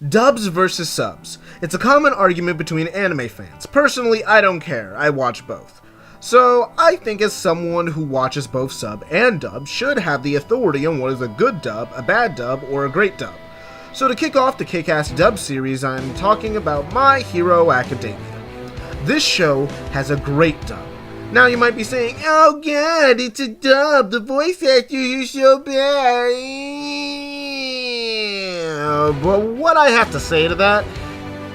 Dubs versus subs. It's a common argument between anime fans. Personally, I don't care. I watch both. So, I think as someone who watches both sub and dub should have the authority on what is a good dub, a bad dub, or a great dub. So to kick off the Kick-Ass Dub series, I'm talking about My Hero Academia. This show has a great dub. Now you might be saying, oh god, it's a dub, the voice actors are so bad. But what I have to say to that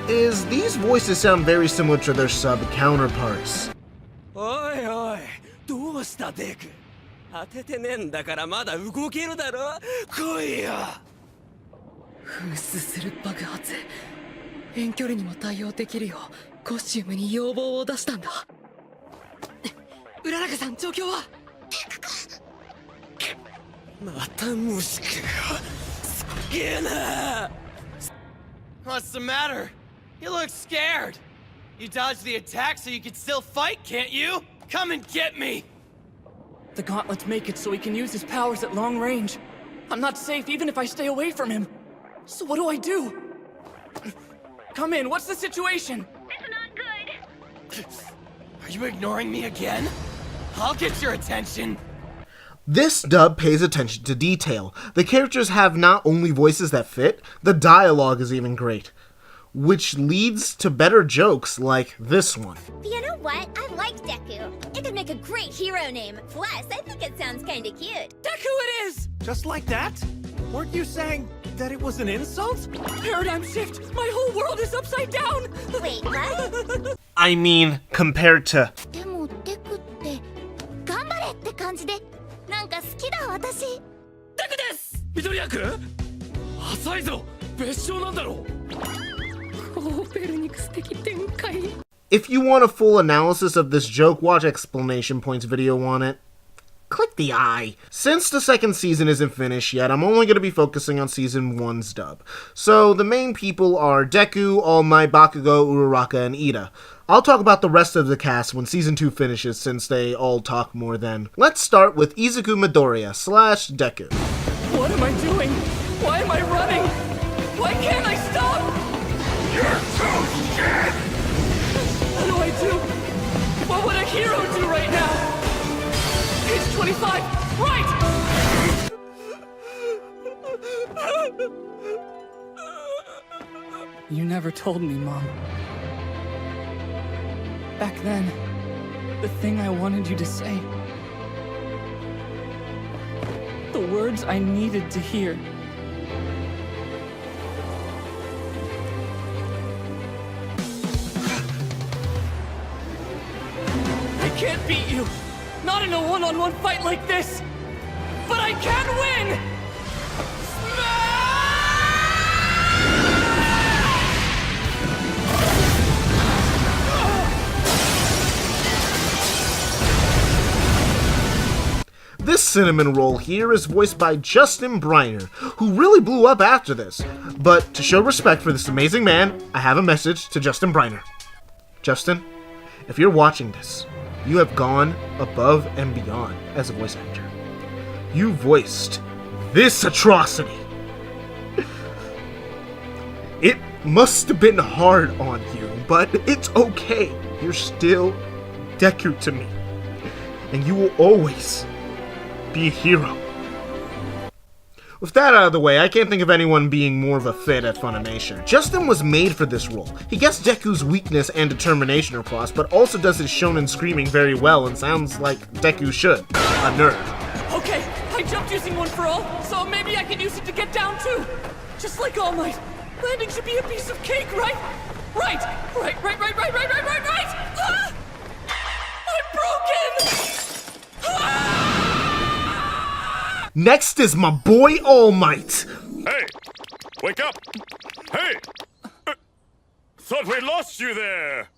is these voices sound very similar to their sub counterparts. おいおい、どうしたデク？当ててねえんだからまだ動けるだろ？来いよ。噴出する爆発。遠距離にも対応できるようコスチュームに要望を出したんだ。浦中さん、状況は？また虫かよ。すっげえな。What's the matter? You look scared. You dodged the attack so you can still fight, can't you? Come and get me! The gauntlets make it so he can use his powers at long range. I'm not safe even if I stay away from him. So what do I do? Come in, what's the situation? It's not good. Are you ignoring me again? I'll get your attention. This dub pays attention to detail. The characters have not only voices that fit, the dialogue is even great. Which leads to better jokes like this one. You know what? I like Deku. It could make a great hero name. Plus, I think it sounds kinda cute. Deku it is! Just like that? Weren't you saying that it was an insult? Paradigm shift! My whole world is upside down! Wait, what? I mean, compared to... でもデクって頑張れって感じでなんか好きだ私。デクです！緑役？浅いぞ！別称なんだろう！ If you want a full analysis of this joke, watch Explanation Point's video on it. Click the eye. Since the second season isn't finished yet, I'm only going to be focusing on season 1's dub. So the main people are Deku, All Might, Bakugo, Uraraka, and Ida. I'll talk about the rest of the cast when season 2 finishes since they all talk more then. Let's start with Izuku Midoriya / Deku. What am I doing? Why am I running? Why can't I stop? You're too scared! What do I do? What would a hero do right now? Page 25, right! You never told me, Mom. Back then, the thing I wanted you to say. The words I needed to hear. I can't beat you! Not in a one-on-one fight like this! But I can win! This cinnamon roll here is voiced by Justin Briner, who really blew up after this. But to show respect for this amazing man, I have a message to Justin Briner. Justin, if you're watching this, you have gone above and beyond as a voice actor. You voiced this atrocity. It must have been hard on you, but it's okay. You're still Deku to me. And you will always be a hero. With that out of the way, I can't think of anyone being more of a fit at Funimation. Justin was made for this role. He gets Deku's weakness and determination across, but also does his shonen screaming very well and sounds like Deku should. A nerd. Okay, I jumped using one for all, so maybe I can use it to get down too. Just like All Might. Landing should be a piece of cake, right? Right! Ah! I'm broken! Ah! Next is my boy All Might. Hey! Wake up! Hey! Thought we lost you there!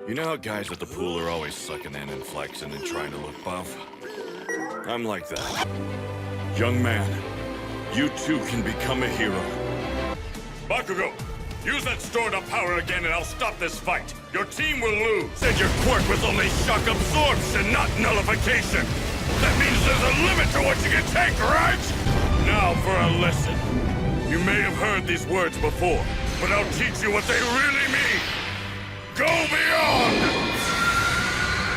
You know how guys at the pool are always sucking in and flexing and trying to look buff? I'm like that. Young man, you too can become a hero. Bakugo, use that stored-up power again and I'll stop this fight. Your team will lose. Said your quirk was only shock absorption, not nullification. That means there's a limit to what you can take, right? Now for a lesson. You may have heard these words before. but I'll teach you what they really mean. Go beyond!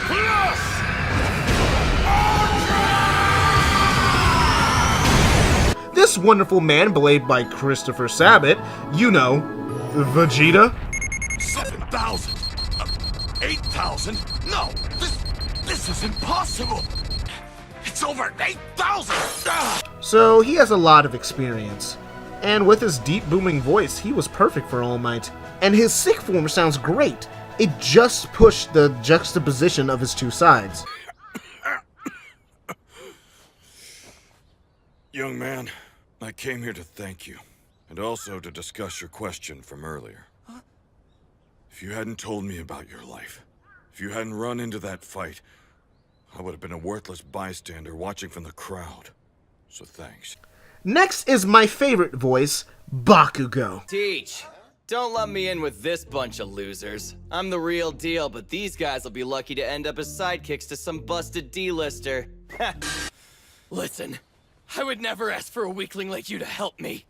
Plus! This wonderful man, played by Christopher Sabat, you know, Vegeta. 7,000? 8,000? No, this is impossible. It's over 8,000! So he has a lot of experience. And with his deep booming voice, he was perfect for All Might. And his sick form sounds great. It just pushed the juxtaposition of his two sides. Young man, I came here to thank you, and also to discuss your question from earlier. If you hadn't told me about your life, if you hadn't run into that fight, I would have been a worthless bystander watching from the crowd. So thanks. Next is my favorite voice, Bakugo. Teach. Don't let me in with this bunch of losers. I'm the real deal, but these guys will be lucky to end up as sidekicks to some busted D-lister. Listen, I would never ask for a weakling like you to help me.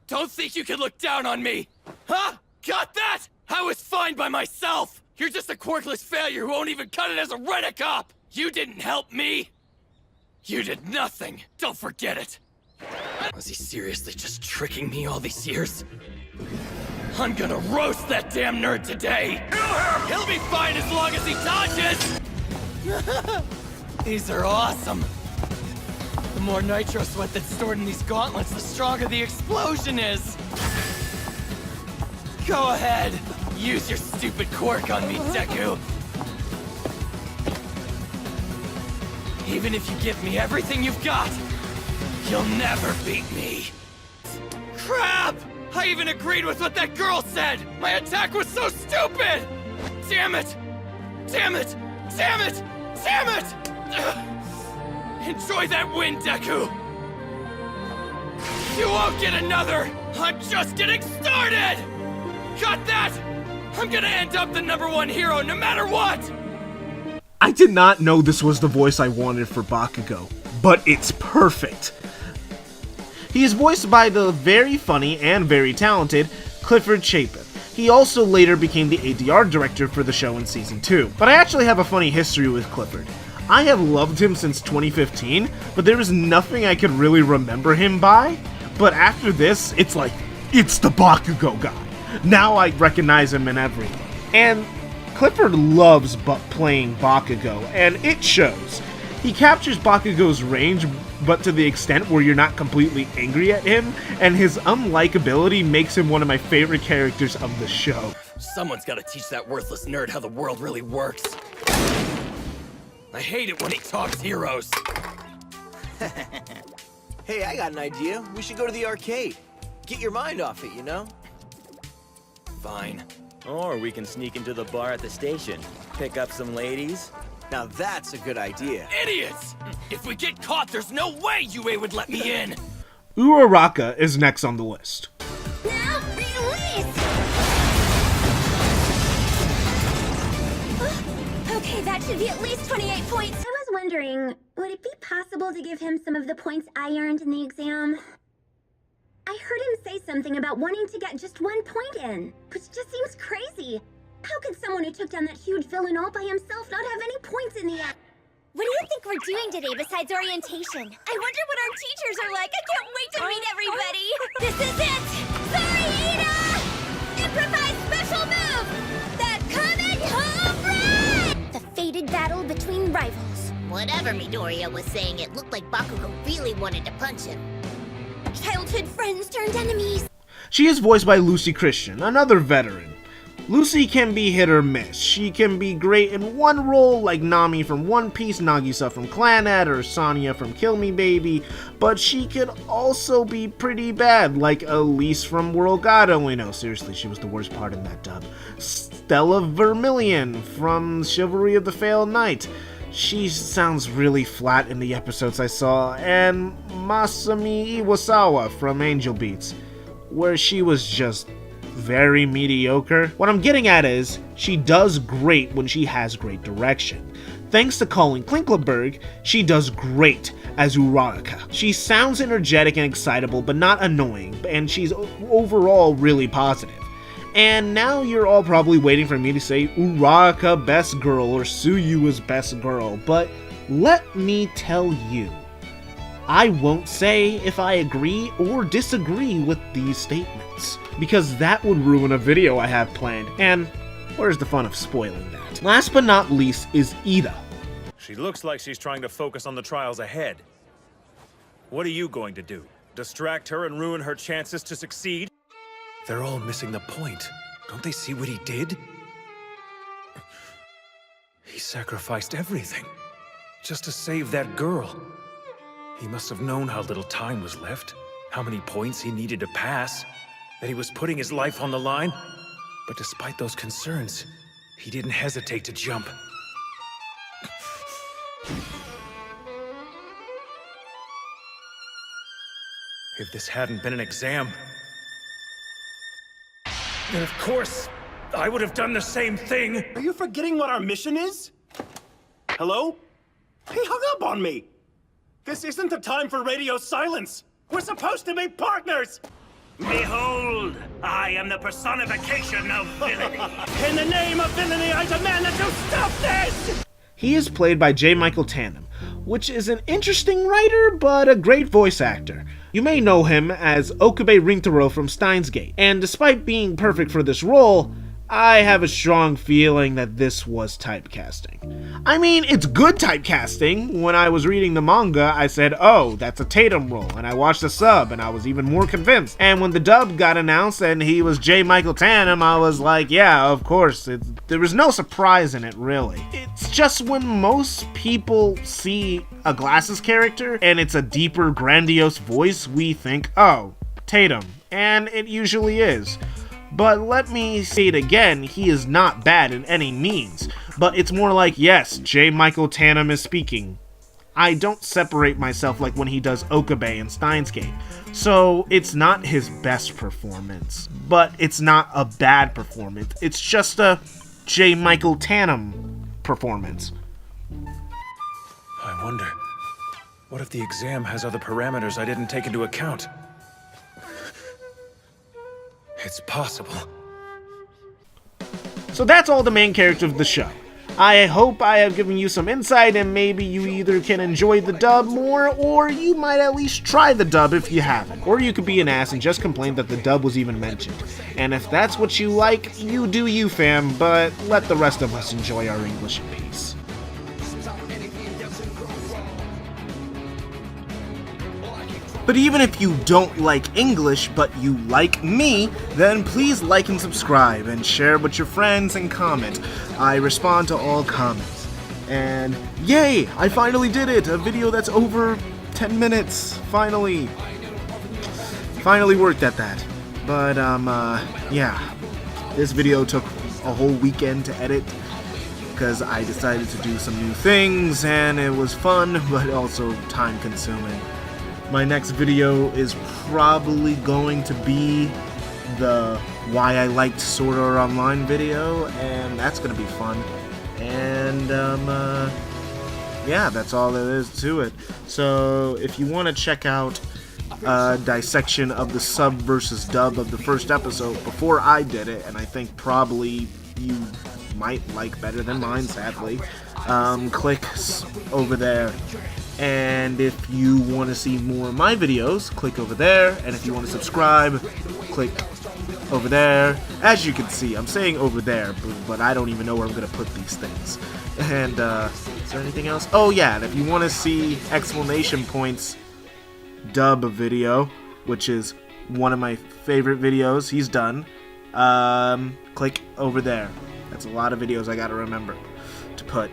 Don't think you can look down on me! Huh? Got that? I was fine by myself! You're just a quirkless failure who won't even cut it as a rent-a-cop! You didn't help me! You did nothing! Don't forget it! Was he seriously just tricking me all these years? I'm gonna roast that damn nerd today! He'll be fine as long as he dodges! These are awesome! The more nitro sweat that's stored in these gauntlets, the stronger the explosion is! Go ahead! Use your stupid quirk on me, Deku! Even if you give me everything you've got, you'll never beat me! Crap! I even agreed with what that girl said! My attack was so stupid! Damn it! Damn it! Damn it! Damn it! Ugh. Enjoy that win, Deku! You won't get another! I'm just getting started! Got that? I'm gonna end up the #1 hero no matter what! I did not know this was the voice I wanted for Bakugo, but it's perfect. He is voiced by the very funny and very talented Clifford Chapin. He also later became the ADR director for the show in Season 2. But I actually have a funny history with Clifford. I have loved him since 2015, but there was nothing I could really remember him by. But after this, it's like, it's the Bakugo guy. Now I recognize him in everything. And Clifford loves playing Bakugo, and it shows. He captures Bakugo's range, but to the extent where you're not completely angry at him, and his unlikability makes him one of my favorite characters of the show. Someone's gotta teach that worthless nerd how the world really works. I hate it when he talks heroes. Hey, I got an idea. We should go to the arcade. Get your mind off it, you know? Fine. Or we can sneak into the bar at the station, pick up some ladies. Now that's a good idea. Idiots! If we get caught, there's no way UA would let me in! Uraraka is next on the list. Now release! Okay, that should be at least 28 points. I was wondering, would it be possible to give him some of the points I earned in the exam? I heard him say something about wanting to get just 1 point in, which just seems crazy. How could someone who took down that huge villain all by himself not have any points in the end? What do you think we're doing today besides orientation? I wonder what our teachers are like. I can't wait to meet everybody. This is it! Sorry, Ida! Improvised special move! The Kamehameha Run! The fated battle between rivals. Whatever Midoriya was saying, it looked like Bakugo really wanted to punch him. Childhood friends turned enemies. She is voiced by Lucy Christian, another veteran. Lucy can be hit or miss. She can be great in one role like Nami from One Piece, Nagisa from Clannad, or Sonya from Kill Me Baby, but she could also be pretty bad like Elise from World God Only Knows. Seriously, she was the worst part in that dub. Stella Vermilion from Chivalry of the Failed Knight. She sounds really flat in the episodes I saw. And Masami Iwasawa from Angel Beats, where she was just very mediocre. What I'm getting at is, she does great when she has great direction. Thanks to Colin Klinkleberg, she does great as Uraraka. She sounds energetic and excitable, but not annoying, and she's overall really positive. And now you're all probably waiting for me to say Uraraka best girl or Suyu is best girl, but let me tell you, I won't say if I agree or disagree with these statements, because that would ruin a video I have planned, and where's the fun of spoiling that? Last but not least is Ida. She looks like she's trying to focus on the trials ahead. What are you going to do? Distract her and ruin her chances to succeed? They're all missing the point. Don't they see what he did? He sacrificed everything just to save that girl. He must have known how little time was left, how many points he needed to pass, that he was putting his life on the line. But despite those concerns, he didn't hesitate to jump. If this hadn't been an exam, then of course, I would have done the same thing. Are you forgetting what our mission is? Hello? He hung up on me! This isn't the time for radio silence! We're supposed to be partners! Behold, I am the personification of villainy. In the name of villainy, I demand that you stop this! He is played by J. Michael Tannen, which is an interesting writer, but a great voice actor. You may know him as Okabe Rintaro from Steins Gate, and despite being perfect for this role, I have a strong feeling that this was typecasting. I mean, it's good typecasting. When I was reading the manga, I said, oh, that's a Tatum role, and I watched the sub, and I was even more convinced. And when the dub got announced and he was J. Michael Tannen, I was like, yeah, of course. There was no surprise in it, really. It's just when most people see a Glasses character, and it's a deeper, grandiose voice, we think, oh, Tatum. And it usually is. But let me say it again, he is not bad in any means. But it's more like, yes, J. Michael Tannen is speaking. I don't separate myself like when he does Okabe in Steins Gate. So it's not his best performance. But it's not a bad performance. It's just a J. Michael Tannen performance. I wonder, what if the exam has other parameters I didn't take into account? It's possible. So that's all the main characters of the show. I hope I have given you some insight, and maybe you either can enjoy the dub more, or you might at least try the dub if you haven't. Or you could be an ass and just complain that the dub was even mentioned. And if that's what you like, you do you, fam, but let the rest of us enjoy our English in peace. But even if you don't like English, but you like me, then please like and subscribe, and share with your friends and comment. I respond to all comments. And yay! I finally did it! A video that's over 10 minutes! Finally! Finally worked at that. But, yeah. This video took a whole weekend to edit, because I decided to do some new things, and it was fun, but also time-consuming. My next video is probably going to be the Why I Liked Sword Art Online video, and that's going to be fun. And, yeah, that's all there is to it. So, if you want to check out a dissection of the sub versus dub of the first episode before I did it, and I think probably you might like better than mine, sadly, click over there. And if you want to see more of my videos, click over there. And if you want to subscribe, click over there. As you can see, I'm saying over there, but I don't even know where I'm going to put these things. And, is there anything else? Oh, yeah, and if you want to see exclamation points dub video, which is one of my favorite videos he's done, click over there. That's a lot of videos I got to remember to put.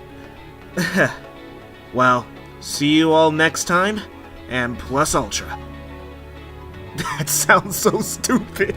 Well, see you all next time, and plus ultra. That sounds so stupid.